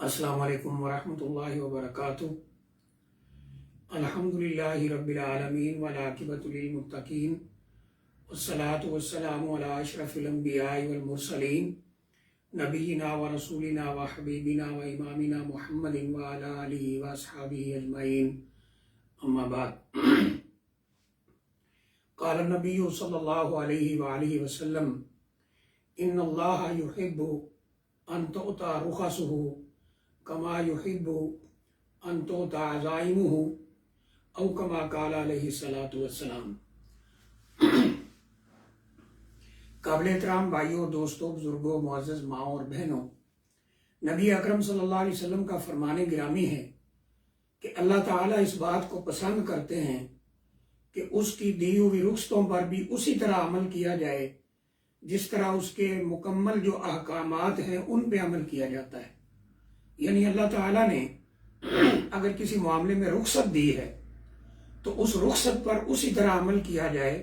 السلام علیکم ورحمۃ اللہ وبرکاتہ۔ الحمدللہ رب العالمین والعاقبۃ للمتقین والصلاة والسلام علی اشرف الانبیاء والمرسلین نبینا ورسولنا وحبیبنا وامامنا محمد وعلی آلہ واصحابہ اجمعین، اما بعد۔ قال النبی صلی اللہ علیہ وآلہ وسلم ان اللہ یحب ان تؤتى رخصه کما یحب ان تؤتى عزائمه او کما قال علیہ الصلوۃ والسلام۔ قابل احترام بھائیوں، دوستوں، بزرگوں، معزز ماؤں اور بہنوں، نبی اکرم صلی اللہ علیہ وسلم کا فرمان گرامی ہے کہ اللہ تعالیٰ اس بات کو پسند کرتے ہیں کہ اس کی دی ہوئی رخصتوں پر بھی اسی طرح عمل کیا جائے جس طرح اس کے مکمل جو احکامات ہیں ان پہ عمل کیا جاتا ہے۔ یعنی اللہ تعالیٰ نے اگر کسی معاملے میں رخصت دی ہے تو اس رخصت پر اسی طرح عمل کیا جائے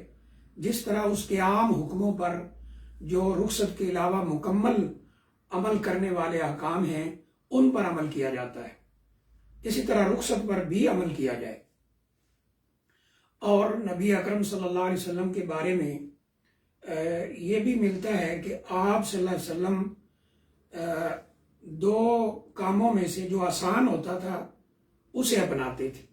جس طرح اس کے عام حکموں پر جو رخصت کے علاوہ مکمل عمل کرنے والے احکام ہیں ان پر عمل کیا جاتا ہے، اسی طرح رخصت پر بھی عمل کیا جائے۔ اور نبی اکرم صلی اللہ علیہ وسلم کے بارے میں یہ بھی ملتا ہے کہ آپ صلی اللہ علیہ وسلم دو کاموں میں سے جو آسان ہوتا تھا اسے اپناتے تھے۔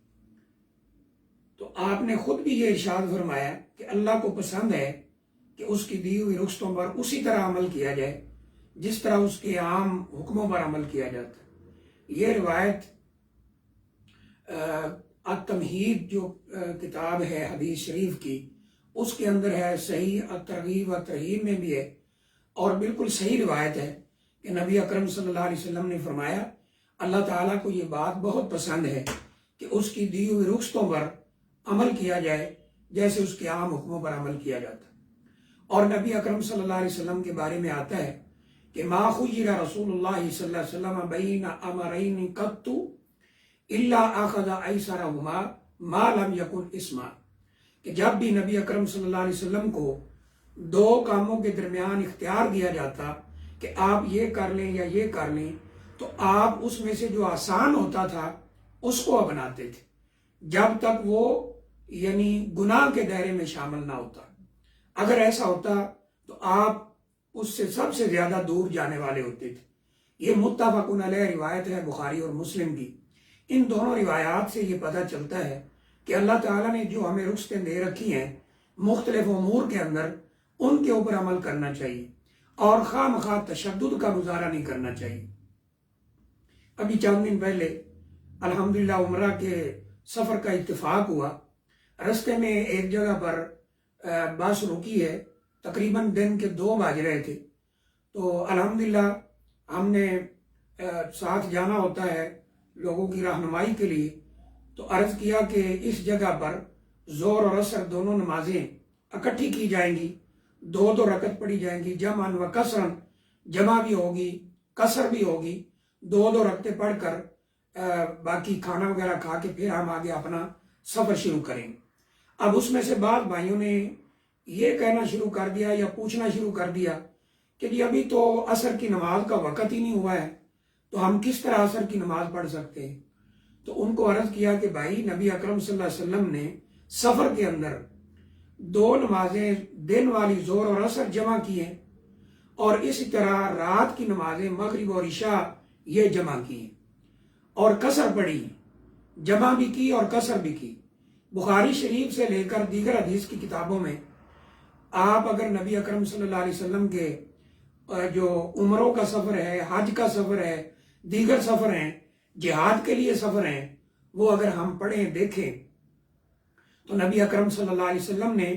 تو آپ نے خود بھی یہ ارشاد فرمایا کہ اللہ کو پسند ہے کہ اس کی دی ہوئی رخصتوں پر اسی طرح عمل کیا جائے جس طرح اس کے عام حکموں پر عمل کیا جاتا ہے۔ یہ روایت التمہید جو کتاب ہے حدیث شریف کی، اس کے اندر ہے، صحیح الترغیب و ترہیب میں بھی ہے، اور بالکل صحیح روایت ہے کہ نبی اکرم صلی اللہ علیہ وسلم نے فرمایا اللہ تعالیٰ کو یہ بات بہت پسند ہے کہ اس کی دی ہوئی رخصتوں پر عمل کیا جائے جیسے اس کے عام حکموں پر عمل کیا جاتا ہے۔ اور نبی اکرم صلی اللہ علیہ وسلم کے بارے میں آتا ہے کہ ما خیر رسول اللہ صلی اللہ علیہ وسلم بین امرین قط الا اخذ ایسرہما ما لم یکن اسما، کہ جب بھی نبی اکرم صلی اللہ علیہ وسلم کو دو کاموں کے درمیان اختیار دیا جاتا کہ آپ یہ کر لیں یا یہ کر لیں، تو آپ اس میں سے جو آسان ہوتا تھا اس کو اپناتے تھے جب تک وہ یعنی گناہ کے دائرے میں شامل نہ ہوتا۔ اگر ایسا ہوتا تو آپ اس سے سب سے زیادہ دور جانے والے ہوتے تھے۔ یہ متفق علیہ روایت ہے بخاری اور مسلم کی۔ ان دونوں روایات سے یہ پتہ چلتا ہے کہ اللہ تعالیٰ نے جو ہمیں رخصتیں دے رکھی ہیں مختلف امور کے اندر، ان کے اوپر عمل کرنا چاہیے اور خواہ مخواہ تشدد کا مظاہرہ نہیں کرنا چاہیے۔ ابھی چند دن پہلے الحمدللہ عمرہ کے سفر کا اتفاق ہوا۔ رستے میں ایک جگہ پر بس رکی ہے، تقریباً دن کے 2 بج رہے تھے، تو الحمدللہ ہم نے ساتھ جانا ہوتا ہے لوگوں کی رہنمائی کے لیے، تو عرض کیا کہ اس جگہ پر ظہر اور عصر دونوں نمازیں اکٹھی کی جائیں گی، 2 رکعت پڑھی جائیں گی، جمعاً و کسراً، جمع بھی ہوگی کسر بھی ہوگی، 2 رکعتیں پڑھ کر باقی کھانا وغیرہ کھا کے پھر ہم آگے اپنا سفر شروع کریں گے۔ اب اس میں سے بعض بھائیوں نے یہ کہنا شروع کر دیا یا پوچھنا شروع کر دیا کہ جی ابھی تو عصر کی نماز کا وقت ہی نہیں ہوا ہے، تو ہم کس طرح عصر کی نماز پڑھ سکتے ہیں؟ تو ان کو عرض کیا کہ بھائی نبی اکرم صلی اللہ علیہ وسلم نے سفر کے اندر 2 نمازیں دن والی ظہر اور عصر جمع کی ہیں، اور اسی طرح رات کی نمازیں مغرب اور عشاء یہ جمع کی ہیں، اور قصر پڑھی، جمع بھی کی اور قصر بھی کی۔ بخاری شریف سے لے کر دیگر حدیث کی کتابوں میں آپ اگر نبی اکرم صلی اللہ علیہ وسلم کے جو عمروں کا سفر ہے، حج کا سفر ہے، دیگر سفر ہیں، جہاد کے لیے سفر ہیں، وہ اگر ہم پڑھیں دیکھیں تو نبی اکرم صلی اللہ علیہ وسلم نے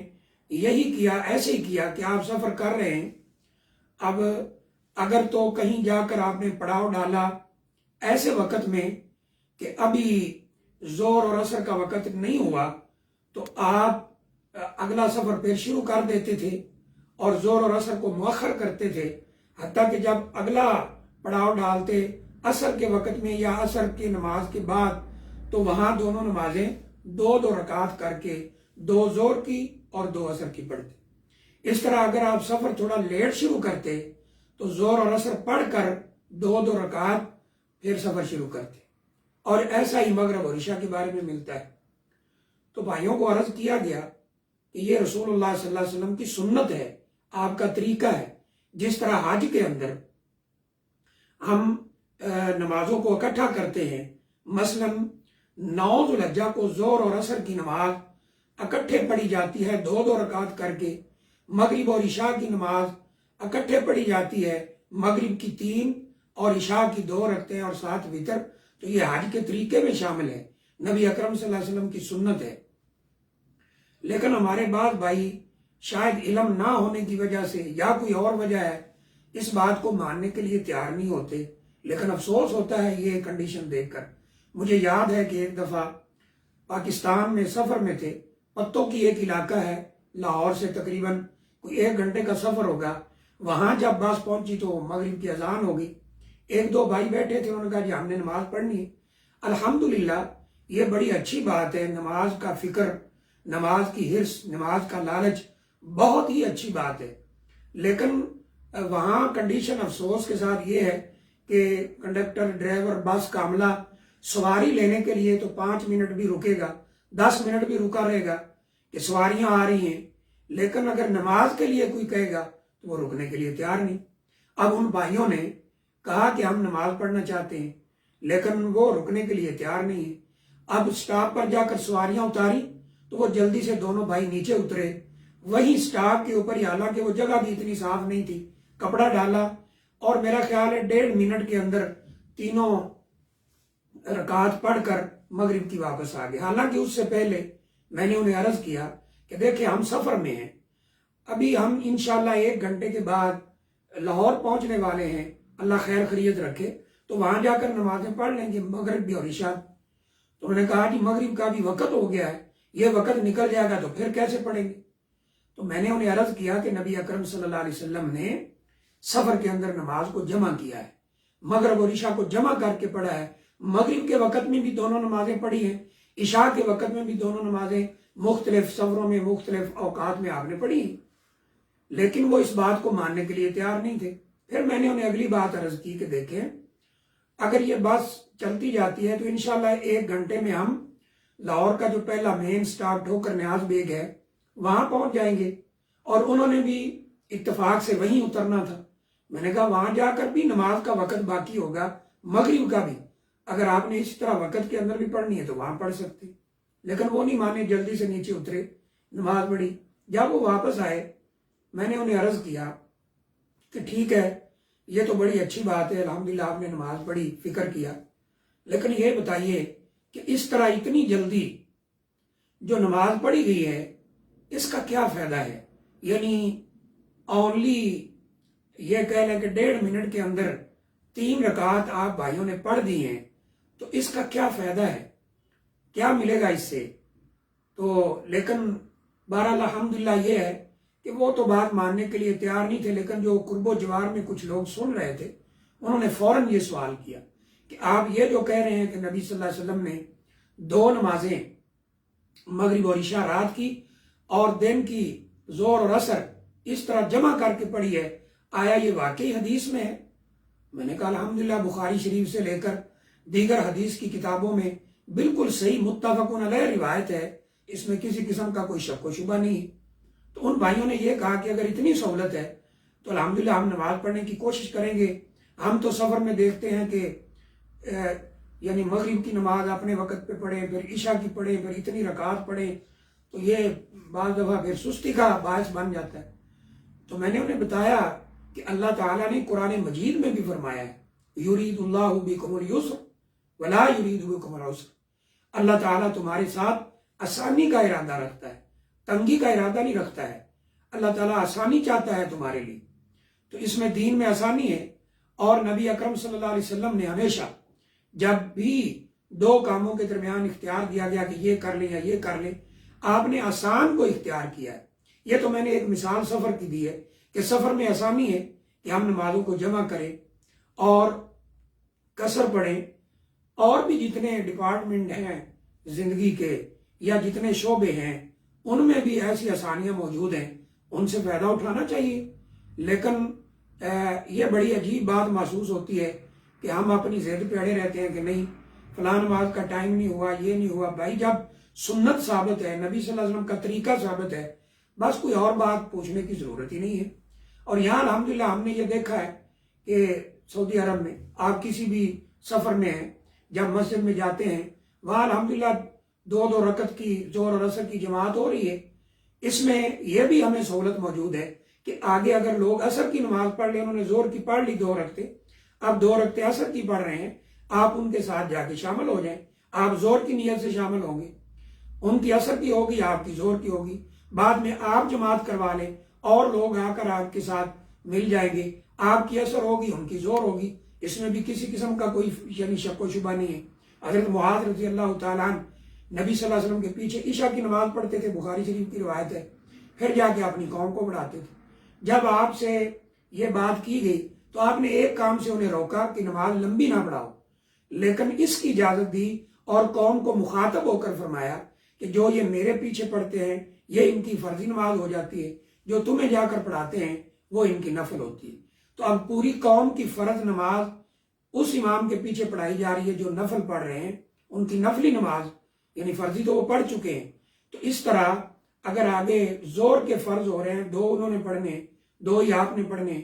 یہی کیا، ایسے ہی کیا کہ آپ سفر کر رہے ہیں، اب اگر تو کہیں جا کر آپ نے پڑاؤ ڈالا ایسے وقت میں کہ ابھی ظہر اور عصر کا وقت نہیں ہوا، تو آپ اگلا سفر پھر شروع کر دیتے تھے اور ظہر اور عصر کو مؤخر کرتے تھے، حتیٰ کہ جب اگلا پڑاؤ ڈالتے عصر کے وقت میں یا عصر کی نماز کے بعد، تو وہاں دونوں نمازیں 2 رکعات کر کے 2 ظہر کی اور 2 عصر کی پڑھتے۔ اس طرح اگر آپ سفر تھوڑا لیٹ شروع کرتے تو ظہر اور عصر پڑھ کر 2 رکعات پھر سفر شروع کرتے، اور ایسا ہی مغرب اور عشاء کے بارے میں ملتا ہے۔ تو بھائیوں کو عرض کیا گیا کہ یہ رسول اللہ صلی اللہ علیہ وسلم کی سنت ہے، آپ کا طریقہ ہے۔ جس طرح حج کے اندر ہم نمازوں کو اکٹھا کرتے ہیں، مثلا 9 ذو الحجہ کو ظہر اور عصر کی نماز اکٹھے پڑھی جاتی ہے 2 رکعت کر کے، مغرب اور عشاء کی نماز اکٹھے پڑھی جاتی ہے، مغرب کی 3 اور عشاء کی 2 رکھتے ہیں اور 7 وتر۔ تو یہ حج کے طریقے میں شامل ہے، نبی اکرم صلی اللہ علیہ وسلم کی سنت ہے۔ لیکن ہمارے بعض بھائی شاید علم نہ ہونے کی وجہ سے یا کوئی اور وجہ ہے، اس بات کو ماننے کے لیے تیار نہیں ہوتے۔ لیکن افسوس ہوتا ہے یہ کنڈیشن دیکھ کر۔ مجھے یاد ہے کہ ایک دفعہ پاکستان میں سفر میں تھے، پتوں کی ایک علاقہ ہے، لاہور سے تقریباً کوئی 1 گھنٹے کا سفر ہوگا۔ وہاں جب بس پہنچی تو مغرب کی اذان ہو گئی۔ 1-2 بھائی بیٹھے تھے، انہوں نے کہا جی ہم نے نماز پڑھنی ہے۔ الحمدللہ یہ بڑی اچھی بات ہے، نماز کا فکر، نماز کی حرص، نماز کا لالچ بہت ہی اچھی بات ہے۔ لیکن وہاں کنڈیشن افسوس کے ساتھ یہ ہے کہ کنڈکٹر، ڈرائیور، بس کا عملہ سواری لینے کے لیے تو 5 منٹ بھی رکے گا، 10 منٹ بھی رکا رہے گا کہ سواریاں آ رہی ہیں، لیکن اگر نماز کے لیے کوئی کہے گا تو وہ رکنے کے لیے تیار نہیں۔ اب ان بھائیوں نے کہا کہ ہم نماز پڑھنا چاہتے ہیں، لیکن وہ رکنے کے لیے تیار نہیں ہے۔ اب سٹاپ پر جا کر سواریاں اتاری تو وہ جلدی سے دونوں بھائی نیچے اترے، وہیں سٹاپ کے اوپر ہی، حالانکہ وہ جگہ بھی اتنی صاف نہیں تھی، کپڑا ڈالا اور میرا خیال ہے 1.5 منٹ کے اندر 3 رکعت پڑھ کر مغرب کی واپس آ گئے۔ حالانکہ اس سے پہلے میں نے انہیں عرض کیا کہ دیکھیں ہم سفر میں ہیں، ابھی ہم انشاءاللہ 1 گھنٹے کے بعد لاہور پہنچنے والے ہیں، اللہ خیر خیریت رکھے، تو وہاں جا کر نمازیں پڑھ لیں گے، مغرب بھی اور عشاء۔ تو انہوں نے کہا جی مغرب کا بھی وقت ہو گیا ہے، یہ وقت نکل جائے گا تو پھر کیسے پڑھیں گے؟ تو میں نے انہیں عرض کیا کہ نبی اکرم صلی اللہ علیہ وسلم نے سفر کے اندر نماز کو جمع کیا ہے، مغرب اور عشاء کو جمع کر کے پڑھا ہے۔ مغرب کے وقت میں بھی دونوں نمازیں پڑھی ہیں، عشاء کے وقت میں بھی دونوں نمازیں مختلف سفروں میں، مختلف اوقات میں آپ نے پڑھی ہیں، لیکن وہ اس بات کو ماننے کے لیے تیار نہیں تھے۔ پھر میں نے انہیں اگلی بات عرض کی کہ دیکھیں اگر یہ بس چلتی جاتی ہے تو انشاءاللہ 1 گھنٹے میں ہم لاہور کا جو پہلا مین سٹاپ ٹھوکر نیاز بیگ ہے وہاں پہنچ جائیں گے، اور انہوں نے بھی اتفاق سے وہیں اترنا تھا۔ میں نے کہا وہاں جا کر بھی نماز کا وقت باقی ہوگا، مغرب کا بھی، اگر آپ نے اسی طرح وقت کے اندر بھی پڑھنی ہے تو وہاں پڑھ سکتے، لیکن وہ نہیں مانے، جلدی سے نیچے اترے، نماز پڑھی۔ جب وہ واپس آئے میں نے انہیں عرض کیا کہ ٹھیک ہے یہ تو بڑی اچھی بات ہے، الحمدللہ آپ نے نماز پڑھی، فکر کیا، لیکن یہ بتائیے کہ اس طرح اتنی جلدی جو نماز پڑھی گئی ہے اس کا کیا فائدہ ہے؟ یعنی اونلی یہ کہہ لیں کہ 1.5 منٹ کے اندر 3 رکعت آپ بھائیوں نے پڑھ دی ہیں، تو اس کا کیا فائدہ ہے؟ کیا ملے گا اس سے؟ تو لیکن بہرحال الحمدللہ یہ ہے کہ وہ تو بات ماننے کے لیے تیار نہیں تھے، لیکن جو قرب و جوار میں کچھ لوگ سن رہے تھے انہوں نے فوراً یہ سوال کیا کہ آپ یہ جو کہہ رہے ہیں کہ نبی صلی اللہ علیہ وسلم نے 2 نمازیں مغرب اور عشاء رات کی اور دن کی ظہر اور عصر اس طرح جمع کر کے پڑھی ہے، آیا یہ واقعی حدیث میں ہے؟ میں نے کہا الحمدللہ بخاری شریف سے لے کر دیگر حدیث کی کتابوں میں بالکل صحیح متفقون علیہ روایت ہے، اس میں کسی قسم کا کوئی شک و شبہ نہیں ہے۔ تو ان بھائیوں نے یہ کہا کہ اگر اتنی سہولت ہے تو الحمدللہ ہم نماز پڑھنے کی کوشش کریں گے۔ ہم تو سفر میں دیکھتے ہیں کہ یعنی مغرب کی نماز اپنے وقت پہ پڑھیں، پھر عشاء کی پڑھیں، پھر اتنی رکعت پڑھیں، تو یہ بعض دفعہ پھر سستی کا باعث بن جاتا ہے۔ تو میں نے انہیں بتایا کہ اللہ تعالیٰ نے قرآن مجید میں بھی فرمایا ہے یرید اللہ بکم الیسر ولا یرید بکم العسر، اللہ تعالیٰ تمہارے ساتھ آسانی کا ارادہ رکھتا ہے، تنگی کا ارادہ نہیں رکھتا ہے، اللہ تعالیٰ آسانی چاہتا ہے تمہارے لیے۔ تو اس میں دین میں آسانی ہے، اور نبی اکرم صلی اللہ علیہ وسلم نے ہمیشہ جب بھی 2 کاموں کے درمیان اختیار دیا گیا کہ یہ کر لیں یا یہ کر لیں، آپ نے آسان کو اختیار کیا ہے۔ یہ تو میں نے ایک مثال سفر کی دی ہے کہ سفر میں آسانی ہے کہ ہم نمازوں کو جمع کریں اور قصر پڑھیں، اور بھی جتنے ڈپارٹمنٹ ہیں زندگی کے یا جتنے شعبے ہیں ان میں بھی ایسی آسانیاں موجود ہیں، ان سے فائدہ اٹھانا چاہیے۔ لیکن یہ بڑی عجیب بات محسوس ہوتی ہے کہ ہم اپنی ضد پہ اڑے رہتے ہیں کہ نہیں فلاں نماز کا ٹائم نہیں ہوا، یہ نہیں ہوا۔ بھائی جب سنت ثابت ہے، نبی صلی اللہ علیہ وسلم کا طریقہ ثابت ہے، بس کوئی اور بات پوچھنے کی ضرورت ہی نہیں ہے۔ اور یہاں الحمدللہ ہم نے یہ دیکھا ہے کہ سعودی عرب میں آپ کسی بھی سفر میں ہیں، جب مسجد میں جاتے ہیں وہاں الحمدللہ 2 رکعت کی ظہر اور عصر کی جماعت ہو رہی ہے۔ اس میں یہ بھی ہمیں سہولت موجود ہے کہ آگے اگر لوگ عصر کی نماز پڑھ لیں، انہوں نے ظہر کی پڑھ لی 2 رکعتیں، اب 2 رکعتیں عصر کی پڑھ رہے ہیں، آپ ان کے ساتھ جا کے شامل ہو جائیں، آپ ظہر کی نیت سے شامل ہوں گے، ان کی عصر کی ہوگی، آپ کی ظہر کی ہوگی، بعد میں آپ جماعت کروا لیں اور لوگ آ کر آپ کے ساتھ مل جائیں گے، آپ کی عصر ہوگی، ان کی ظہر ہوگی، اس میں بھی کسی قسم کا کوئی یعنی شک و شبہ نہیں ہے۔ حضرت معاذ رضی اللہ تعالیٰ عنہ نبی صلی اللہ علیہ وسلم کے پیچھے عشاء کی نماز پڑھتے تھے، بخاری شریف کی روایت ہے، پھر جا کے اپنی قوم کو پڑھاتے تھے۔ جب آپ سے یہ بات کی گئی تو آپ نے ایک کام سے انہیں روکا کہ نماز لمبی نہ پڑھاؤ، لیکن اس کی اجازت دی اور قوم کو مخاطب ہو کر فرمایا کہ جو یہ میرے پیچھے پڑھتے ہیں یہ ان کی فرضی نماز ہو جاتی ہے، جو تمہیں جا کر پڑھاتے ہیں وہ ان کی نفل ہوتی ہے۔ تو اب پوری قوم کی فرض نماز اس امام کے پیچھے پڑھائی جا رہی ہے جو نفل پڑھ رہے ہیں، ان کی نفلی نماز یعنی فرضی تو وہ پڑھ چکے ہیں۔ تو اس طرح اگر آگے ظہر کے فرض ہو رہے ہیں، 2 انہوں نے پڑھنے، 2 ہی آپ نے پڑھنے،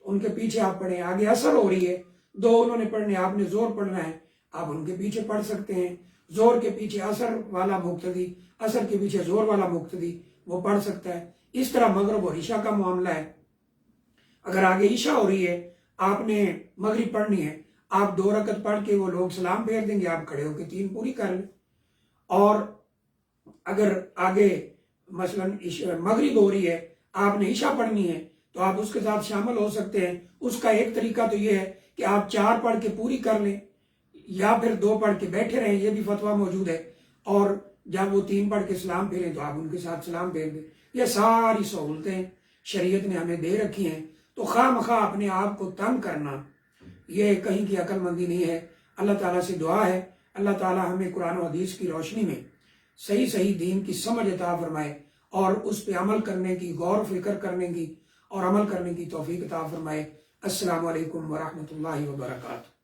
ان کے پیچھے آپ پڑھیں، آگے عصر ہو رہی ہے، 2 انہوں نے پڑھنے، آپ نے ظہر پڑھنا ہے، آپ ان کے پیچھے پڑھ سکتے ہیں۔ ظہر کے پیچھے عصر والا مقتدی، عصر کے پیچھے ظہر والا مقتدی وہ پڑھ سکتا ہے۔ اس طرح مغرب اور عشاء کا معاملہ ہے، اگر آگے عشاء ہو رہی ہے، آپ نے مغرب پڑھنی ہے، آپ 2 رکعت پڑھ کے وہ لوگ سلام پھیر دیں گے، آپ کھڑے ہو کے 3 پوری کر لیں۔ اور اگر آگے مثلا مغرب ہو رہی ہے، آپ نے عشاء پڑھنی ہے تو آپ اس کے ساتھ شامل ہو سکتے ہیں۔ اس کا ایک طریقہ تو یہ ہے کہ آپ 4 پڑھ کے پوری کر لیں یا پھر 2 پڑھ کے بیٹھے رہیں، یہ بھی فتویٰ موجود ہے، اور جب وہ 3 پڑھ کے سلام پھیریں تو آپ ان کے ساتھ سلام پھیر دیں۔ یہ ساری سہولتیں شریعت نے ہمیں دے رکھی ہیں، تو خواہ مخواہ اپنے آپ کو تنگ کرنا یہ کہیں کی عقل مندی نہیں ہے۔ اللہ تعالیٰ سے دعا ہے اللہ تعالیٰ ہمیں قرآن و حدیث کی روشنی میں صحیح دین کی سمجھ عطا فرمائے اور اس پہ عمل کرنے کی، غور و فکر کرنے کی اور عمل کرنے کی توفیق عطا فرمائے۔ السلام علیکم ورحمۃ اللہ وبرکاتہ۔